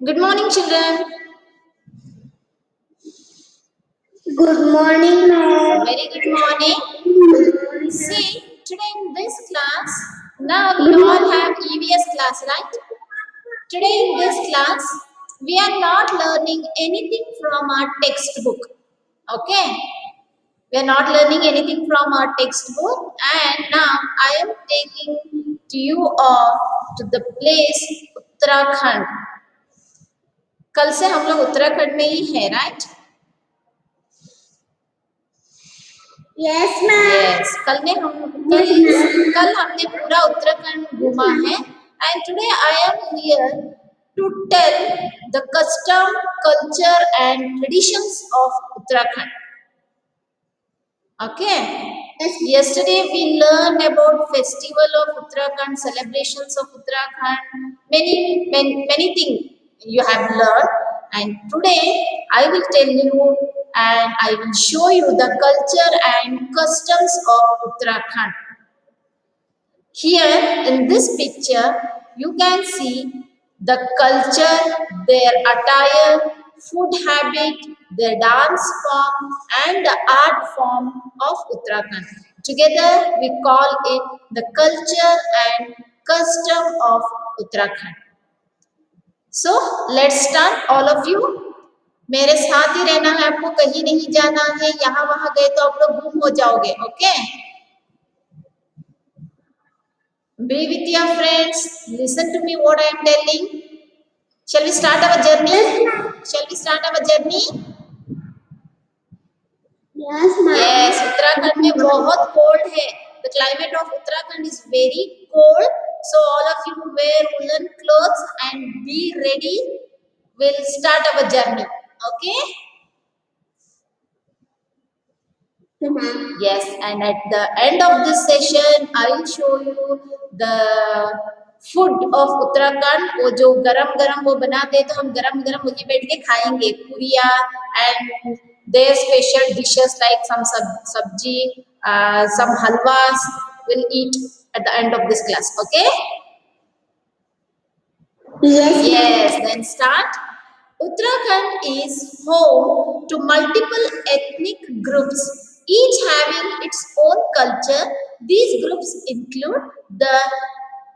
Good morning, children. Good morning, ma'am. Very good morning. See, today in this class, now we Good all morning. have EVS class, right? Today in this class, we are not learning anything from our textbook. Okay? We are not learning anything from our textbook, and now I am taking to you all to the place Uttarakhand. कल से हम लोग उत्तराखंड में ही है, right? Yes, ma'am. Yes कल हमने पूरा उत्तराखंड घूमा है and today I am here to tell the custom culture and traditions of Uttarakhand. Okay. Yesterday we learned about festival of Uttarakhand, celebrations of Uttarakhand, many things you have learned. And today I will tell you and I will show you the culture and customs of Uttarakhand. Here in this picture, you can see the culture, their attire, food habit, their dance form, and the art form of Uttarakhand. Together, we call it the culture and custom of Uttarakhand. So, let's start, all of you. मेरे साथ ही रहना है, आपको कहीं नहीं जाना है. यहाँ वहाँ गए तो आप लोग गुम हो जाओगे. Okay? Be with your friends. Listen to me what I am telling. Shall we start our journey? Shall we start our journey? Yes, ma'am. Yes, Uttarakhand में बहुत cold है. The climate of Uttarakhand is very cold. So all of you wear woolen clothes and be ready. We'll start our journey. Okay? Yes, and at the end of this session, I will show you the food of Uttarakhand. वो जो गरम गरम वो बनाते हैं तो हम गरम गरम वहीं बैठ के खाएंगे पूरिया and their special dishes like some sabji, some halwas will eat at the end of this class. Okay? Yes. Yes, then start. Uttarakhand is home to multiple ethnic groups, each having its own culture. These groups include the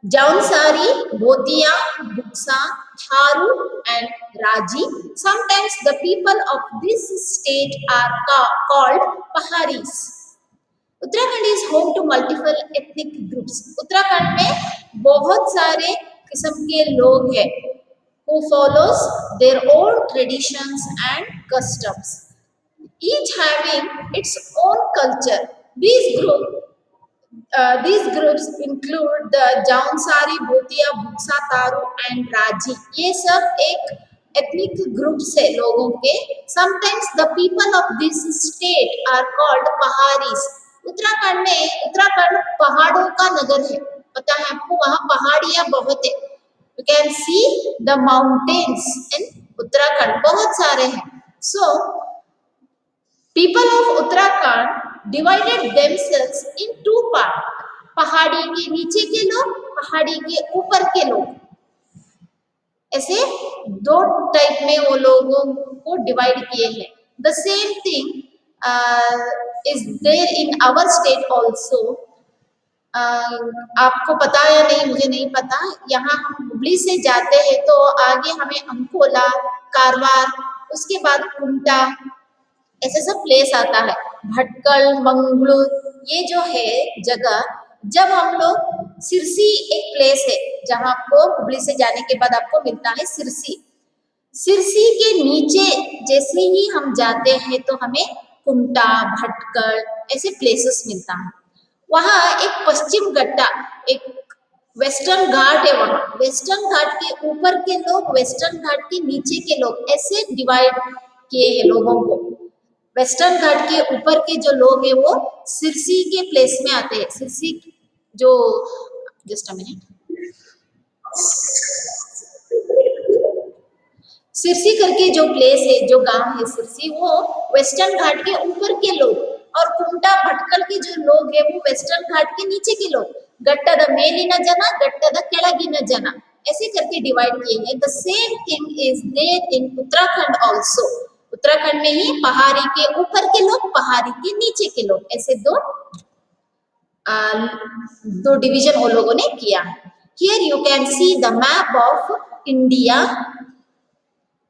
Jaunsari, Bhotia, Buksa, Tharu, and Raji. Sometimes the people of this state are called Paharis. Uttarakhand is home to multiple ethnic groups. Uttarakhand में बहुत सारे किस्म के लोग हैं who follows their own traditions and customs, each having its own culture. These groups include the Jaunsari, Bhotia, Buksa, Taru and Raji. ये सब एक ethnic groups है लोगों के. Sometimes the people of this state are called Paharis. Uttarakhand पहाड़ों का नगर है. पता है आपको, वहाँ पहाड़ियाँ बहुत है. You can see the mountains in Uttarakhand. बहुत सारे हैं. So people of Uttarakhand divided themselves in two parts. पहाड़ी के नीचे के लोग, पहाड़ी के ऊपर के लोग. ऐसे दो टाइप में वो लोगों को डिवाइड किए हैं. The same thing is there in our state also. आपको पता है या नहीं मुझे नहीं पता. यहाँ हम हुबली से जाते हैं तो आगे हमें अंकोला, कारवार, उसके बाद कुमटा, ऐसे सब प्लेस आता है. भटकल, मंगलूर, ये जो है जगह. जब हम लोग सिरसी, एक प्लेस है जहाँ आपको हुबली से जाने के बाद आपको मिलता है सिरसी. सिरसी के नीचे जैसे ही हम जाते हैं तो हमें कुमटा, भटकल ऐसे प्लेसेस मिलता है. वहाँ एक पश्चिम घट्टा, एक वेस्टर्न घाट है. वहाँ वेस्टर्न घाट के ऊपर के लोग, वेस्टर्न घाट के नीचे के लोग, ऐसे डिवाइड किए हैं लोगों को. वेस्टर्न घाट के ऊपर के जो लोग हैं वो सिरसी के प्लेस में आते हैं. सिरसी जो, जस्ट अ मिनट, सिरसी करके जो प्लेस है, जो गांव है सिरसी, वो वेस्टर्न घाट के ऊपर के लोग. और कुमटा, भटकल के जो लोग हैं वो वेस्टर्न घाट के नीचे के लोग. गट्टद मेलिन जन, गट्टद ಕೆಳಗಿನ जन, ऐसे करके डिवाइड किए हैं. The same thing is there in Uttarakhand also. Uttarakhand में ही पहाड़ी के ऊपर के लोग, पहाड़ी के नीचे के लोग, ऐसे दो डिवीजन वो लोगों ने किया. Here you can see the map of India.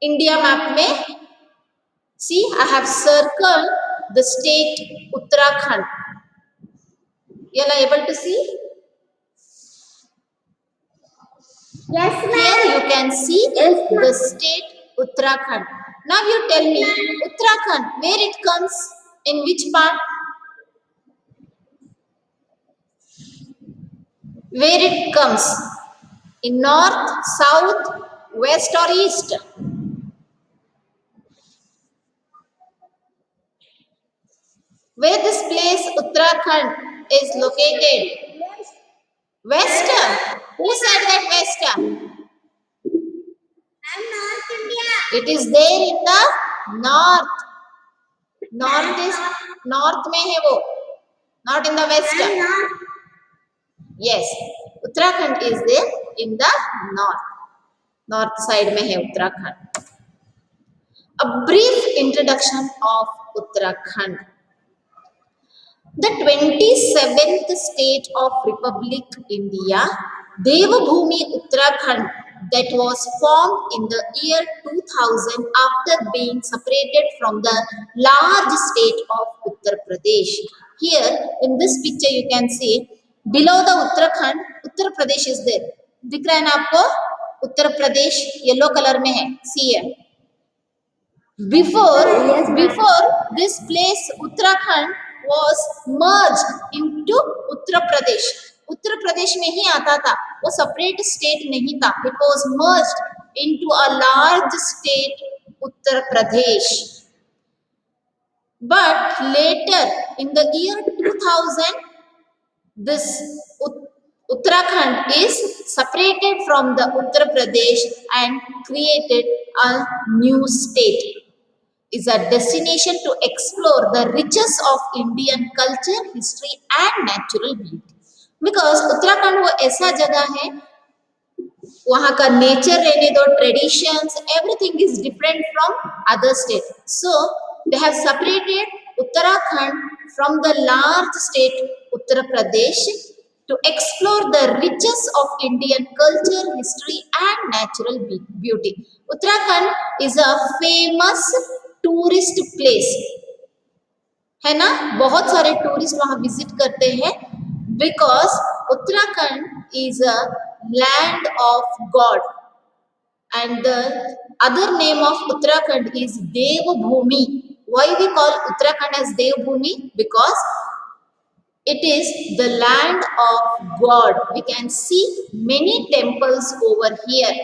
India map में see I have circled the state Uttarakhand. You are able to see? Yes, Here ma'am. you can see Yes, ma'am. the state Uttarakhand. Now you tell me Uttarakhand, where it comes, in which part? Where it comes? In north, south, west or east? Where this place Uttarakhand is located? West. Who said that west? I'm North India. It is there in the north. North is north में है वो, not in the west. I'm North. Yes, Uttarakhand is there in the north. North side में है Uttarakhand. A brief introduction of Uttarakhand. The 27th state of Republic India, Devabhoomi Uttarakhand, that was formed in the year 2000 after being separated from the large state of Uttar Pradesh. Here in this picture you can see below the Uttarakhand, Uttar Pradesh is there. दिख रहा है ना आपको? Uttar Pradesh yellow colour में है. See here. Before this place Uttarakhand was merged into Uttar Pradesh. Uttar Pradesh में ही आता था, वो separate state नहीं था. It was merged into a large state Uttar Pradesh. But later in the year 2000, this Uttarakhand is separated from the Uttar Pradesh and created a new state. Is a destination to explore the riches of Indian culture, history and natural beauty. Because Uttarakhand वो ऐसा जगह है, वहाँ का nature रहने दो, traditions, everything is different from other state. So they have separated Uttarakhand from the large state Uttar Pradesh to explore the riches of Indian culture, history and natural beauty. Uttarakhand is a famous tourist place. है ना, बहुत सारे tourist वहां visit करते हैं. Because Uttarakhand is a land of God and the other name of Uttarakhand is Devabhoomi. Why we call Uttarakhand as Devabhoomi? Because it is the land of God. We can see many temples over here.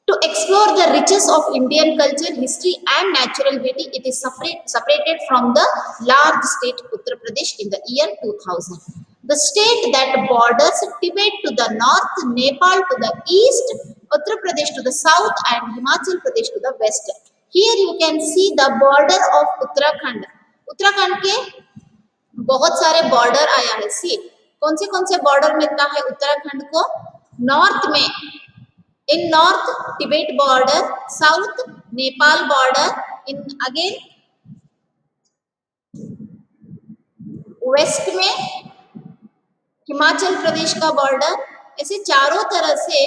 To explore the riches of Indian culture, history and natural beauty, it is separated from the large state Uttar Pradesh in the year 2000. The state that borders Tibet to the north, Nepal to the east, Uttar Pradesh to the south and Himachal Pradesh to the west. Here you can see the border of Uttarakhand. Uttarakhand के बहुत सारे border आया है. सी कौन से border मिलता है उत्तराखंड को? नॉर्थ में, in north Tibet border, south Nepal border, in again west में हिमाचल प्रदेश का बॉर्डर. ऐसे चारों तरह से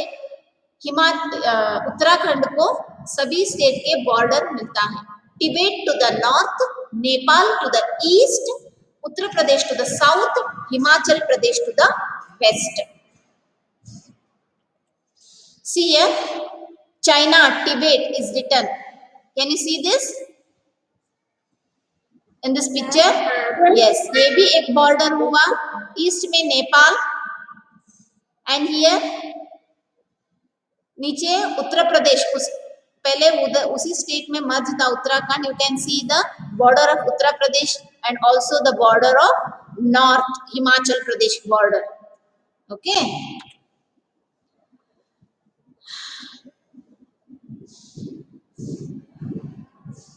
उत्तराखंड को सभी स्टेट के बॉर्डर मिलता है. Tibet to the north, Nepal to the east, Uttar Pradesh to the south, Himachal Pradesh to the west. See here, China, Tibet is written. Can you see this in this picture? Yes, ये भी एक बॉर्डर हुआ. ईस्ट में Nepal and here नीचे उत्तर प्रदेश. उस पहले उधर उसी स्टेट में मर्ज था Uttarakhand. You can see the border of Uttar Pradesh and also the border of north Himachal Pradesh border. Okay.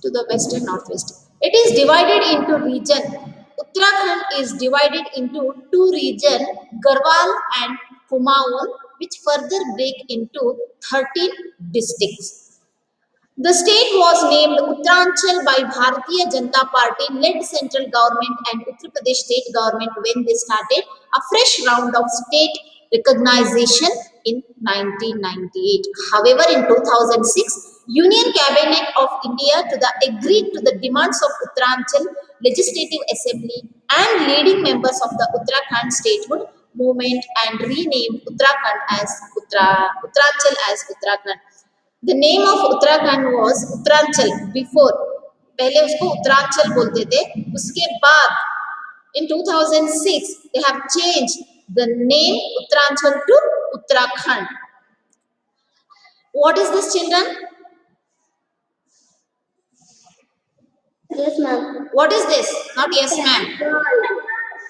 To the west and northwest. It is divided into region. Uttarakhand is divided into two regions, Garhwal and Kumaon, which further break into 13 districts. The state was named Uttaranchal by Bharatiya Janata Party led central government and Uttar Pradesh state government when they started a fresh round of state recognition in 1998. However, in 2006, Union Cabinet of India agreed to the demands of Uttaranchal Legislative Assembly and leading members of the Uttarakhand statehood movement and renamed Uttaranchal as Uttarakhand. The name of Uttarakhand was Uttaranchal before. पहले उसको उत्तरांचल बोलते थे. उसके बाद in 2006 they have changed the name Uttaranchal to Uttarakhand. What is this, children? Yes, ma'am. What is this? Not yes, ma'am.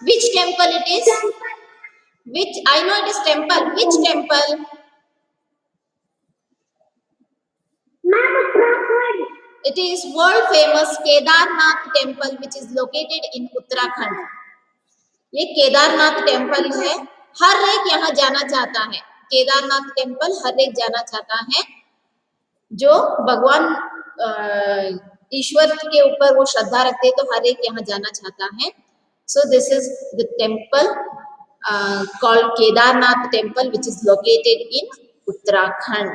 Which temple it is? Which I know it is temple. Which temple? Ma'am, Uttarakhand. It is world famous Kedarnath temple which is located in Uttarakhand. ये Kedarnath temple है. हर एक यहाँ जाना चाहता है. Kedarnath temple हर एक जाना चाहता है जो भगवान ईश्वर के ऊपर वो श्रद्धा रखते हैं, तो हर एक यहाँ जाना चाहता है. So this is the temple called Kedarnath temple which is located in Uttarakhand.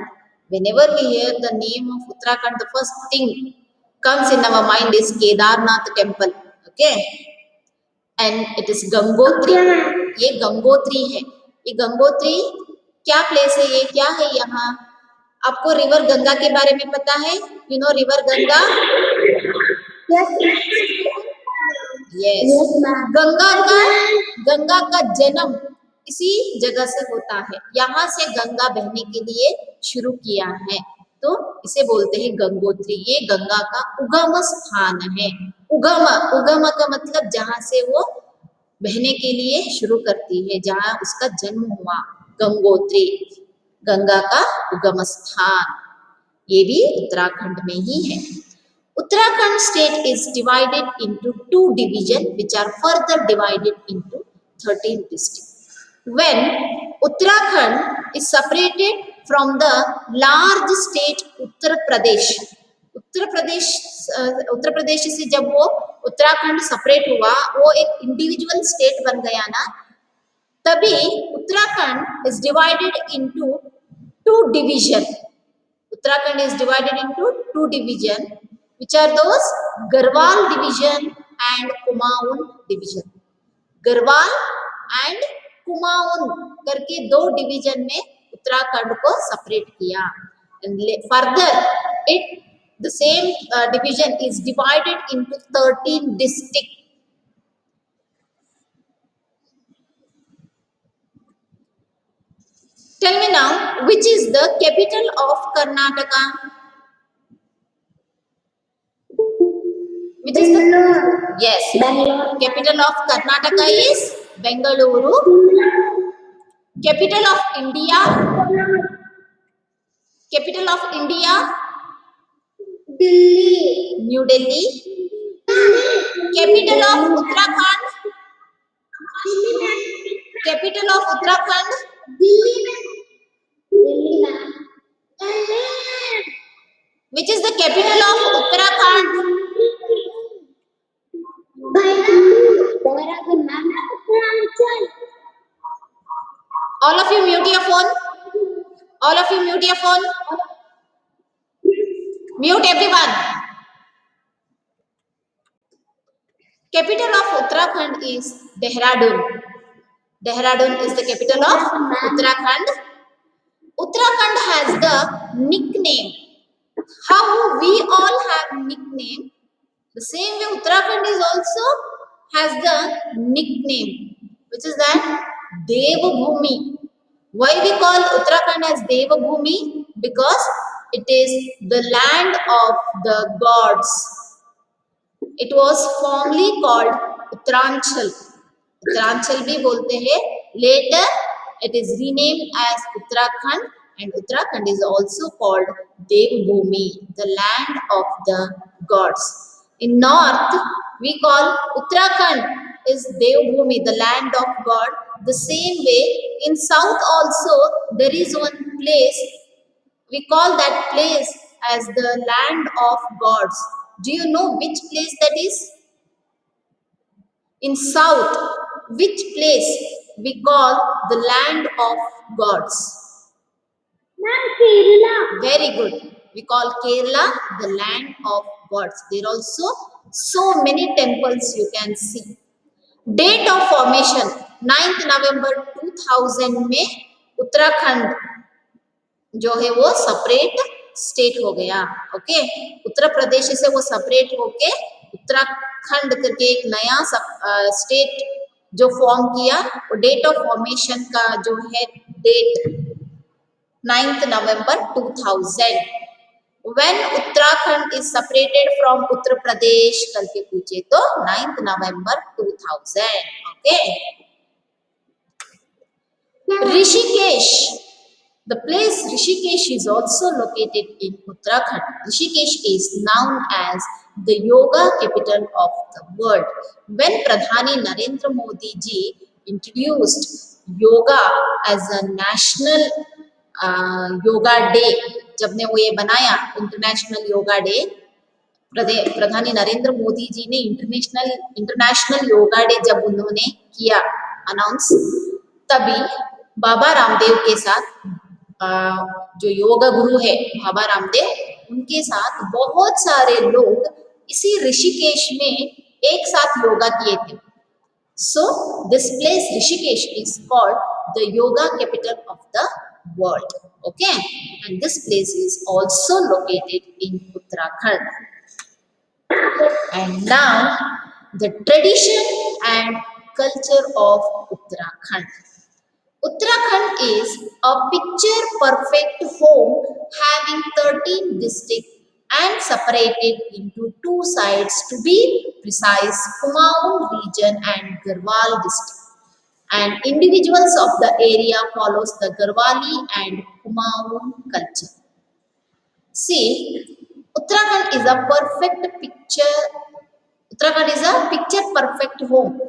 Whenever we hear the name of Uttarakhand, the first thing comes in our mind is Kedarnath temple. Okay. And it is Gangotri. ये गंगोत्री है. ये गंगोत्री क्या place है? ये क्या है? यहाँ आपको रिवर गंगा के बारे में पता है? You know river Ganga? Yes. Ganga का जन्म इसी जगह से होता है. यहाँ से गंगा बहने के लिए शुरू किया है, तो इसे बोलते हैं गंगोत्री. ये गंगा का उगम स्थान है. उगम का मतलब जहाँ से वो बहने के लिए शुरू करती है, जहाँ उसका जन्म हुआ. गंगोत्री गंगा का उगम स्थान. ये भी उत्तराखंड में ही है. Uttarakhand state is divided into two divisions which are further divided into 13 districts. When Uttarakhand is separated from the large state Uttar Pradesh, उत्तर प्रदेश से जब वो उत्तराखंड सेपरेट हुआ, वो एक इंडिविजुअल स्टेट बन गया ना, तभी Uttarakhand is divided into two division. Uttarakhand is divided into two division which are those Garhwal division and Kumaon division. Garhwal and Kumaon करके दो डिवीजन में उत्तराखंड को सेपरेट किया. And further it the same division is divided into 13 districts. Tell me now, which is the capital of Karnataka? Which is the yes, Bangalore. capital of Karnataka is Bengaluru. Capital of India? Capital of India? Delhi. New Delhi. Capital of Uttarakhand? Capital of Uttarakhand? Delhi. Which is the capital of Uttarakhand? All of you mute your phone. All of you mute your phone. Mute everyone. Capital of Uttarakhand is Dehradun. Dehradun is the capital of Uttarakhand. Uttarakhand has the nickname. How we all have nickname, the same way Uttarakhand is also has the nickname, which is that Devabhumi. Why we call Uttarakhand as Devabhumi? Because it is the land of the gods. It was formerly called Uttaranchal. Uttaranchal भी बोलते हैं. Later it is renamed as Uttarakhand, and Uttarakhand is also called Devbhumi, the land of the gods. In north we call Uttarakhand is Devbhumi, the land of God. The same way, in south also there is one place. We call that place as the land of gods. Do you know which place that is? In south, which place we call the land of gods? Ma'am, Kerala. Very good. We call Kerala the land of gods. There are also so many temples you can see. Date of formation 9th November 2000 में उत्तराखंड जो है वो separate state हो गया. Okay, उत्तर प्रदेश से वो separate होके उत्तराखंड करके एक नया स्टेट जो फॉर्म किया. वो डेट ऑफ फॉर्मेशन का जो है date 9th November 2000. When Uttarakhand is separated from Uttar Pradesh करके पूछे तो 9th November 2000. Okay. Rishikesh. The place Rishikesh is also located in Uttarakhand. Rishikesh is known as the yoga capital of the world. When Pradhani Narendra Modi ji introduced yoga as a national yoga day, जब ने वो ये बनाया international yoga day, प्रधानी Narendra Modi ji ने international yoga day जब उन्होंने किया announce, तभी बाबा रामदेव के साथ जो योगा गुरु है बाबा रामदेव, उनके साथ बहुत सारे लोग इसी ऋषिकेश में एक साथ योगा किए थे. So this place Rishikesh is called the yoga capital of the world. Okay, and this place is also located in Uttarakhand. And now the tradition and culture of Uttarakhand. Uttarakhand is a picture perfect home having 13 districts and separated into two sides, to be precise, Kumaon region and Garhwal district. And individuals of the area follows the Garhwali and Kumaon culture. See, Uttarakhand is a perfect picture. Uttarakhand is a picture perfect home.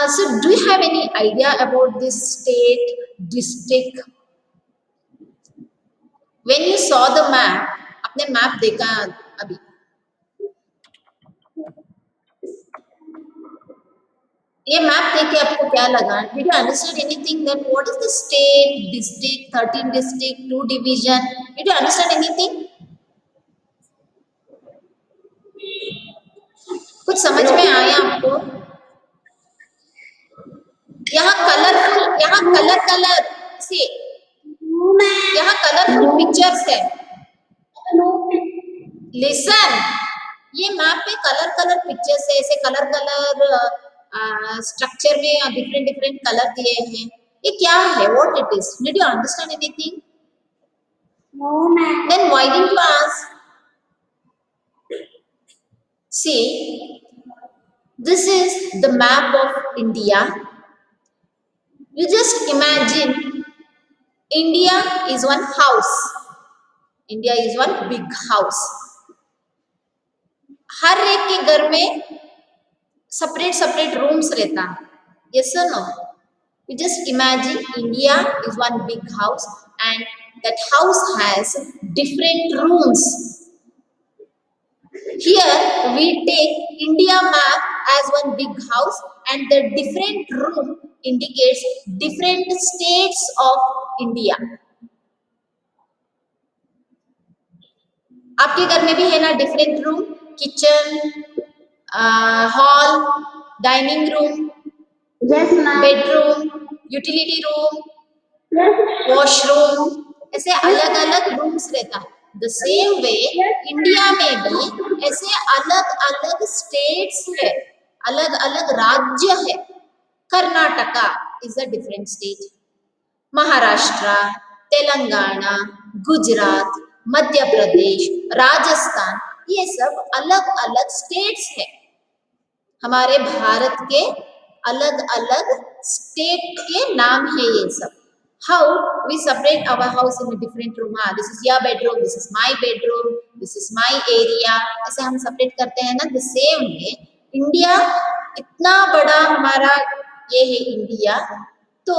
So, do you have any idea about this state, district? When you saw the map, आपने map देखा अभी? ये map देख के आपको क्या लगा? Did you understand anything? That what is the state, district, 13 district, 2 division? Did you understand anything? कुछ समझ में आया आपको? यहाँ कलर से यहाँ कलरफुल पिक्चर्स है. लिसन, ये मैप पे कलर पिक्चर्स है, ऐसे कलर स्ट्रक्चर में डिफरेंट कलर दिए हैं. ये क्या है? What it is? Did you understand anything? No, ma'am. Then why didn't you ask? See, this is the map of India. You just imagine India is one house. India is one big house. हर एक के घर में separate rooms रहता है. Yes or no? You just imagine India is one big house and that house has different rooms. Here we take India map as one big house and the different room indicates different states of India. आपके घर में भी है ना different room? Kitchen, hall, dining room, Yes, ma'am. Bedroom, utility room, Yes, ma'am. Washroom, ऐसे अलग अलग rooms रहता है. द सेम वे इंडिया में भी ऐसे अलग अलग स्टेट्स है, अलग अलग राज्य है. Karnataka is a different state, Maharashtra, Telangana, Gujarat, Madhya Pradesh, Rajasthan, ये सब अलग अलग स्टेट्स है. हमारे भारत के अलग अलग स्टेट के नाम है ये सब. How we separate our house in a different room? This is your bedroom, this is my bedroom, this is my area. ऐसे हम separate करते हैं ना. The same way India इतना बड़ा हमारा ये है इंडिया, तो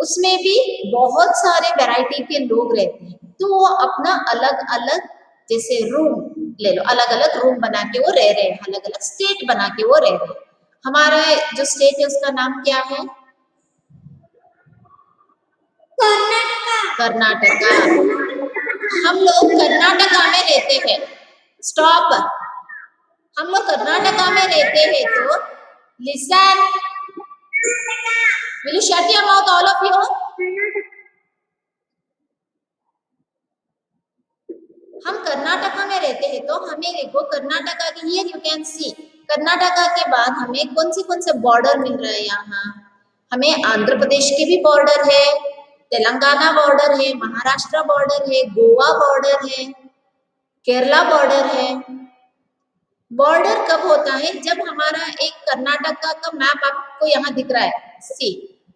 उसमें भी बहुत सारे वैरायटी के लोग रहते हैं, तो वो अपना अलग अलग जैसे रूम ले लो, अलग अलग रूम बना के वो रह रहे हैं, अलग अलग स्टेट बना के वो रह रहे हैं। हमारा जो स्टेट है उसका नाम क्या है? कर्नाटका। हम लोग कर्नाटका में रहते हैं। स्टॉप। हम लोग कर्नाटका में रहते हैं, तो listen, will you shut your mouth all of you? हम कर्नाटका में रहते हैं, तो हमें देखो कर्नाटका की, here you can see, Karnataka के बाद हमें कौन से बॉर्डर मिल रहे हैं यहाँ? हमें आंध्र प्रदेश के भी बॉर्डर है, तेलंगाना बॉर्डर है, महाराष्ट्र बॉर्डर है, गोवा बॉर्डर है, केरला बॉर्डर है। बॉर्डर कब होता है? जब हमारा एक कर्नाटका का मैप आपको यहाँ दिख रहा है, सी,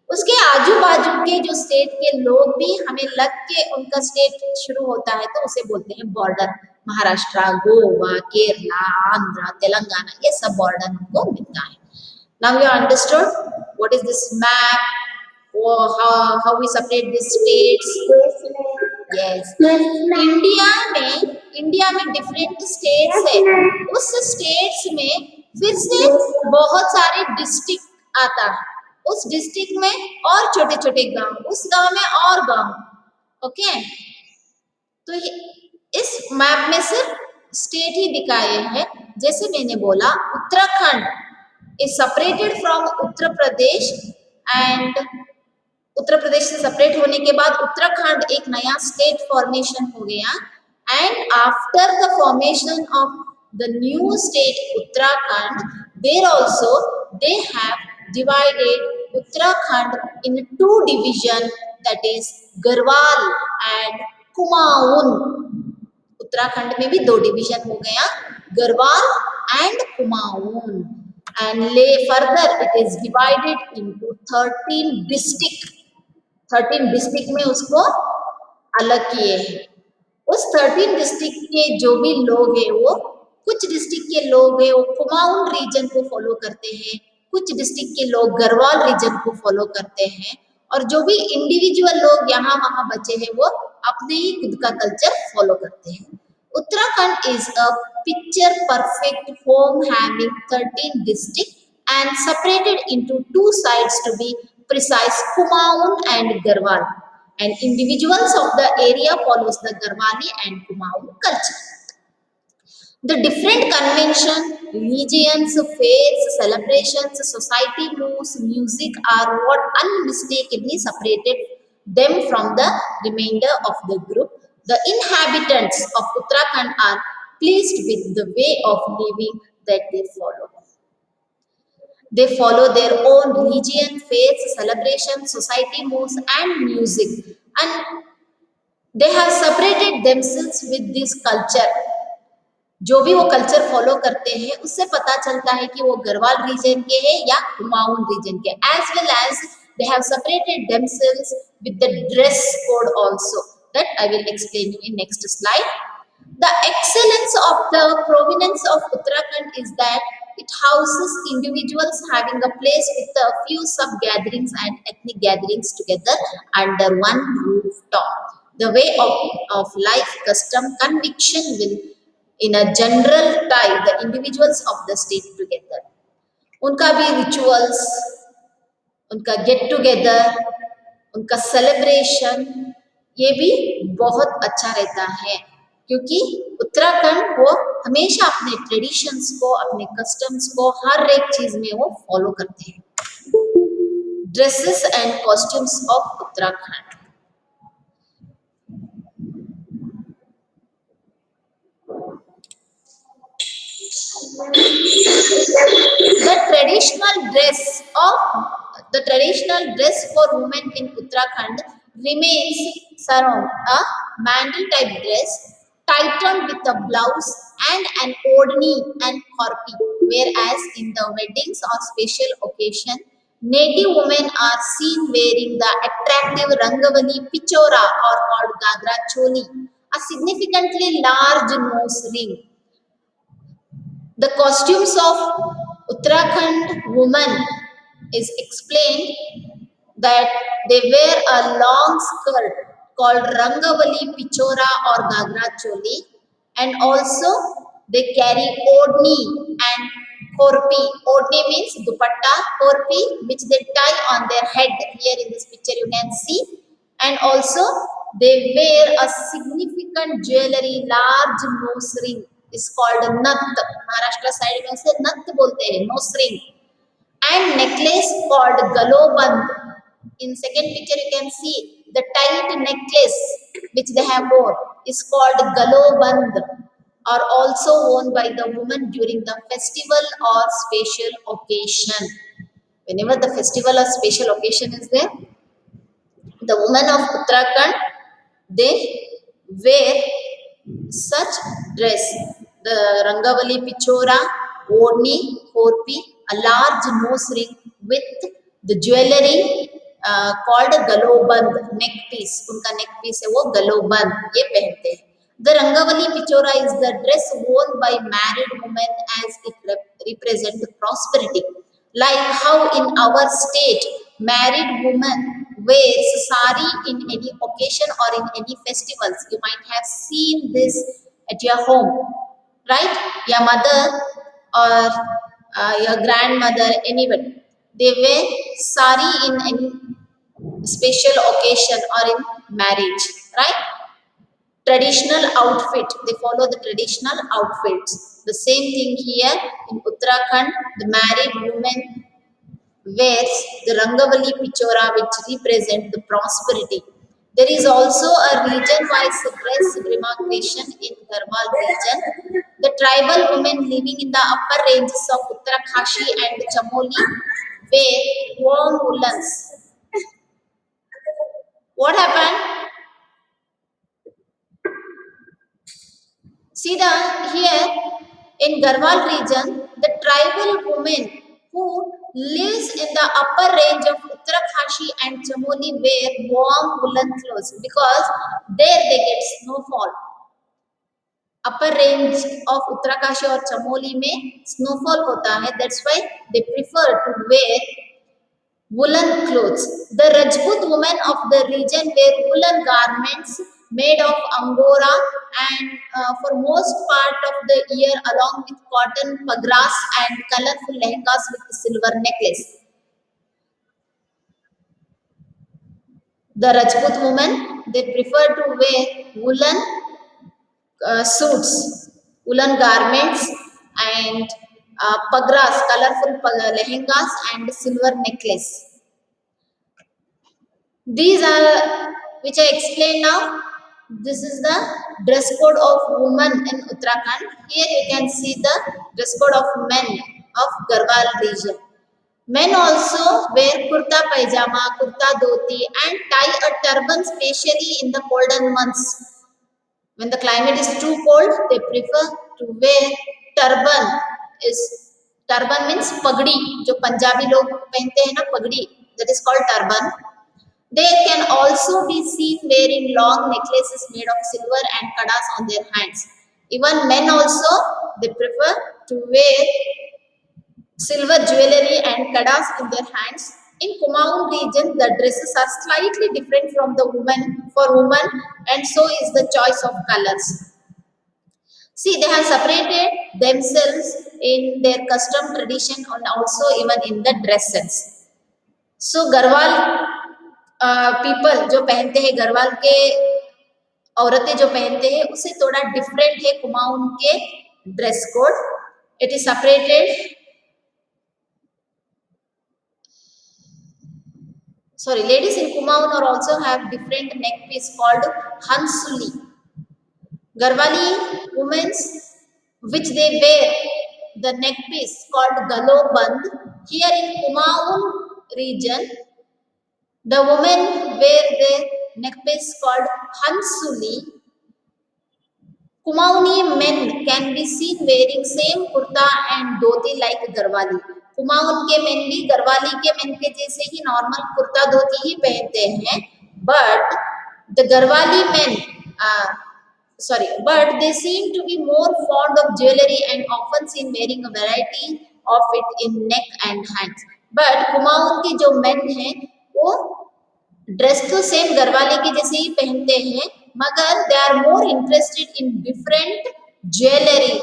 उसके आजू बाजू के जो स्टेट के लोग भी हमें लग के उनका स्टेट शुरू होता है, तो उसे बोलते हैं बॉर्डर। महाराष्ट्र, गोवा, केरला, आंध्र, तेलंगाना, ये सब बॉर्डर हमको मिलता है। Now you understood what is this map, how we separate these states? Yes. India में डिफरेंट स्टेट्स है, उस स्टेट्स में फिर से बहुत सारे डिस्ट्रिक्ट आता है, उस डिस्ट्रिक्ट में और छोटे छोटे गांव, उस गांव में और गांव। ओके, तो इस मैप में सिर्फ स्टेट ही दिखाए हैं। जैसे मैंने बोला, Uttarakhand is separated from Uttar Pradesh, and Uttar Pradesh से सेपरेट होने के बाद उत्तराखंड एक नया स्टेट फॉर्मेशन हो गया, and after the formation of the new state Uttarakhand, there also they have divided Uttarakhand in two division, that is Garhwal and Kumaon. Uttarakhand में भी दो डिवीजन हो गया, गढ़वाल एंड कुमाऊन, एंड ले further it is divided into 13 district. 13 district में उसको अलग किए हैं। उस 13 डिस्ट्रिक्ट के जो भी लोग हैं, वो कुछ डिस्ट्रिक्ट के लोग हैं वो कुमाऊन रीजन को फॉलो करते हैं, कुछ डिस्ट्रिक्ट के लोग गढ़वाल रीजन को फॉलो करते हैं, और जो भी इंडिविजुअल लोग यहाँ वहाँ बचे हैं वो अपने ही खुद का कल्चर फॉलो करते हैं। Uttarakhand is a picture perfect home having 13 districts and separated into two sides, to be precise, Kumaon and Garhwal, and individuals of the area follows the Garhwali and Kumaon culture. The different convention, religions, fairs, celebrations, society moves, music are what unmistakably separated them from the remainder of the group. The inhabitants of Uttarakhand are pleased with the way of living that they follow. They follow their own religion, faith, celebration, society moves, and music, and they have separated themselves with this culture. जो भी वो culture follow करते हैं, उससे पता चलता है कि वो गढ़वाल रीजन के हैं या कुमाऊन रीजन के, as well as they have separated themselves with the dress code also, that I will explain you in next slide. The excellence of the provenance of Uttarakhand is that it houses individuals having a place with a few sub-gatherings and ethnic gatherings together under one rooftop. The way of life, custom, conviction will in a general tie the individuals of the state together. उनका भी rituals, उनका get together, उनका celebration, ये भी बहुत अच्छा रहता है, क्योंकि उत्तराखंड वो हमेशा अपने ट्रेडिशंस को, अपने कस्टम्स को हर एक चीज में वो फॉलो करते हैं। Dresses and costumes of Uttarakhand. The traditional dress for women in Uttarakhand remains sarong, a mandal type dress tightened with a blouse and an odhni and khorpi, whereas in the weddings or special occasion, native women are seen wearing the attractive Rangavali pichora, or called Gagra choli, a significantly large nose ring. The costumes of Uttarakhand woman is explained that they wear a long skirt called Rangavali Pichora or Gagra Choli, and also they carry odni and korpi. Odni means dupatta, korpi which they tie on their head. Here in this picture you can see, and also they wear a significant jewelry, large nose ring is called nat. Maharashtra side में से नथ बोलते हैं, nose ring, and necklace called galoband. In second picture you can see the tight necklace which they have worn is called galoband, are also worn by the woman during the festival or special occasion. Whenever the festival or special occasion is there, the women of Uttarakhand, they wear such dress, the Rangavali Pichora, Odni, Korpi, a large nose ring with the jewelry called galoband, neck piece. उनका neck piece है वो galoband, ये पहनते हैं. The Rangavali Pichora is the dress worn by married women as it represents prosperity. Like how in our state, married women wears sari in any occasion or in any festivals. You might have seen this at your home, right? Your mother or your grandmother, anybody, they wear sari in any special occasion or in marriage, right? Traditional outfit, they follow the traditional outfits. The same thing here in Uttarakhand, the married women wears the Rangavali Pichora which represent the prosperity. There is also a region-wise dress demarcation in Garhwal region. The tribal women living in the upper ranges of Uttarakhashi and Chamoli wear warm woolens. What happened? See here in Garhwal region, the tribal women who lives in the upper range of Uttarakhashi and Chamoli wear warm woolen clothes because there they get snowfall. Upper range of Uttarakhashi or Chamoli में snowfall होता है. That's why they prefer to wear woolen clothes. The Rajput women of the region wear woolen garments made of angora and for most part of the year along with cotton pagras and colorful lehengas with silver necklace. The Rajput women, they prefer to wear woolen suits, woolen garments and pagras, colorful lehengas and silver necklace. These are which I explained now. This is the dress code of women in Uttarakhand. Here you can see the dress code of men of Garhwal region. Men also wear kurta pajama, kurta dhoti and tie a turban especially in the colder months. When the climate is too cold, they prefer to wear turban. Turban means pagdi, जो पंजाबी लोग पहनते हैं ना पगड़ी, that is called turban. They can also be seen wearing long necklaces made of silver and kadas on their hands. Even men also, they prefer to wear silver jewelry and kadas in their hands. In Kumaon region, the dresses are slightly different from the women, and so is the choice of colors. See, they have separated themselves in their custom tradition and also even in the dress sense. So Garhwal people जो पहनते हैं, गढ़वाल के औरतें जो पहनते हैं उससे थोड़ा डिफरेंट है कुमाऊन के dress code. It is separated, sorry, ladies in Kumaon are also have different neck piece called hansuli. Garhwali women's which they wear the neck piece called galoband. Here in Kumaon region, the women wear their neck piece called hansuli. Kumaoni men can be seen wearing same kurta and dhoti like Garhwali. Kumaon के main भी गढ़वाली के main के जैसे ही normal kurta dhoti ही पहनते हैं, but the Garhwali main but they seem to be more fond of jewelry and often seen wearing a variety of it in neck and hands. But Kumaon के जो men हैं वो ड्रेस तो सेम गरवाले के जैसे ही पहनते हैं, मगर they are more interested in different jewellery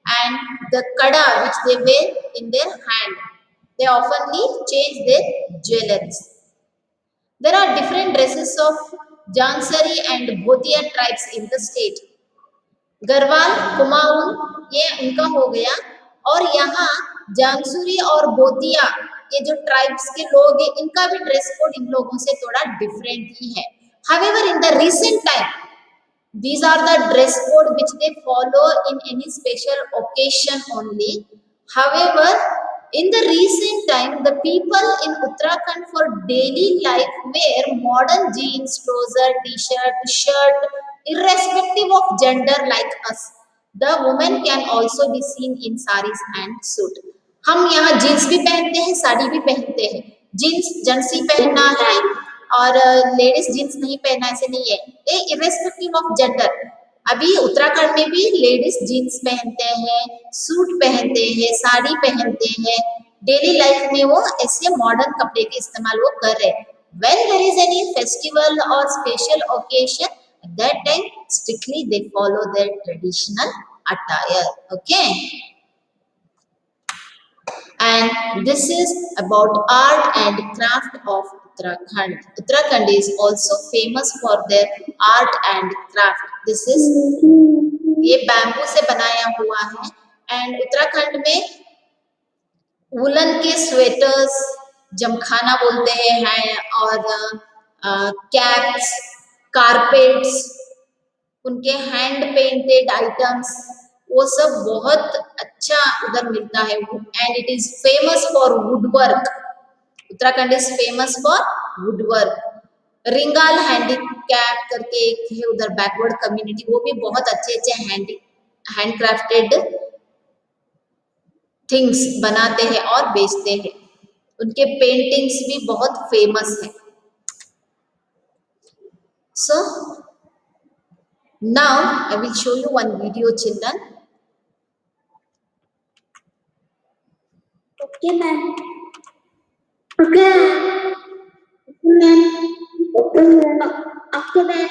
and the kada which they wear in their hand. They oftenly change their jewelries. There are different dresses of Jansari and Bhotia tribes in the state. Garhwal, Kumaon ये उनका हो गया, और यहाँ जांसुरी और बोतिया ये जो tribes के लोग हैं इनका भी ड्रेस कोड इन लोगों से थोड़ा डिफरेंट ही है. However, in the recent time, these are the dress code which they follow in any special occasion only. However, in the recent time, the people in Uttarakhand for daily life wear modern jeans, trouser, t-shirt, shirt, irrespective of gender like us. The women can also be seen in saris and suit. हम यहाँ jeans भी पहनते हैं, साड़ी भी पहनते हैं. Jeans Jersey पहनना है और लेडीज जीन्स नहीं पहनना ऐसे नहीं है, ये इरेस्पेक्टिव ऑफ जेंडर. अभी उत्तराखंड में भी लेडीज जीन्स पहनते हैं, सूट पहनते हैं, साड़ी पहनते हैं. डेली लाइफ में वो ऐसे मॉडर्न कपड़े के इस्तेमाल वो कर रहे हैं. When there is any festival or special occasion, at that time strictly they follow their traditional attire. Okay. And this is about art and craft of Uttarakhand. Uttarakhand is also famous for their art and craft. This is ये bamboo से बनाया हुआ है. And Uttarakhand में woollen के sweaters जमखाना बोलते हैं, और कैप्स, कारपेट्स, उनके हैंड पेंटेड आइटम्स, वो सब बहुत अच्छा उधर मिलता है. And it is famous for woodwork. Uttarakhand is famous for woodwork. Ringal handicraft करके एक है उधर बैकवर्ड कम्युनिटी, वो भी बहुत अच्छे अच्छे हैंडक्राफ्टेड थिंग्स बनाते हैं और बेचते हैं. उनके पेंटिंग्स भी बहुत फेमस है. सो now I will show you one video, children. Okay, ma'am. Okay. Okay, ma'am. Okay, ma'am. Okay, ma'am.